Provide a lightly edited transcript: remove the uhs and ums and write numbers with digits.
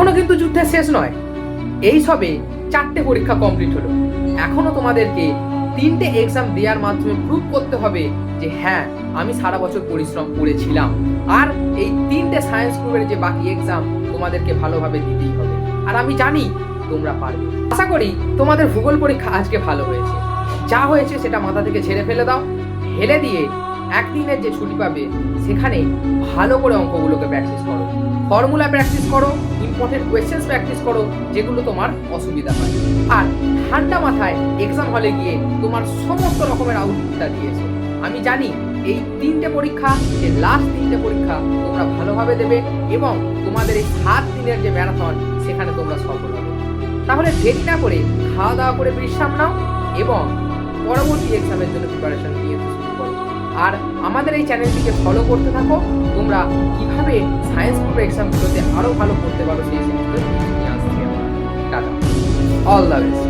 এখনো কিন্তু যুদ্ধের শেষ নয়, এই সবে 4টে পরীক্ষা কমপ্লিট হলো। এখনো তোমাদেরকে 3টে এক্সাম দেওয়ার মাধ্যমে প্রুভ করতে হবে যে হ্যাঁ আমি সারা বছর পরিশ্রম করেছিলাম। আর এই 3টে সায়েন্স গ্রুপের যে বাকি এক্সাম তোমাদেরকে ভালোভাবে দিতেই হবে, আর আমি জানি তোমরা পারবে। আশা করি তোমাদের ভূগোল পরীক্ষা আজকে ভালো হয়েছে। যা হয়েছে সেটা মাথা থেকে ঝেড়ে ফেলে দাও, ফেলে দিয়ে একদিনের যে ছুটি পাবে সেখানে ভালো করে অঙ্কগুলোকে প্র্যাকটিস করো, ফর্মুলা প্র্যাকটিস করো, ইম্পর্টেন্ট কোয়েশ্চেন্স প্র্যাকটিস করো যেগুলো তোমার অসুবিধা হয়। আর ঠান্ডা মাথায় এক্সাম হলে গিয়ে তোমার সমস্ত রকমের আউটপুটটা দিয়েছে। আমি জানি এই 3টে পরীক্ষা, যে লাস্ট 3টে পরীক্ষা তোমরা ভালোভাবে দেবে এবং তোমাদের এই 7 দিনের যে ম্যারাথন সেখানে তোমরা সফল হবে। তাহলে দেরি না করে খাওয়া দাওয়া করে বিশ্রাম নাও এবং পরবর্তী এক্সামের জন্য প্রিপারেশন নিয়ে শুরু করো। আর আমাদের এই চ্যানেলটিকে ফলো করতে থাকো। তোমরা কিভাবে সায়েন্স গ্রুপের এক্সামগুলোতে আরো ভালো করতে পারো সেই সমস্ত নিয়ে আসছি আমরা। Tata, all the best.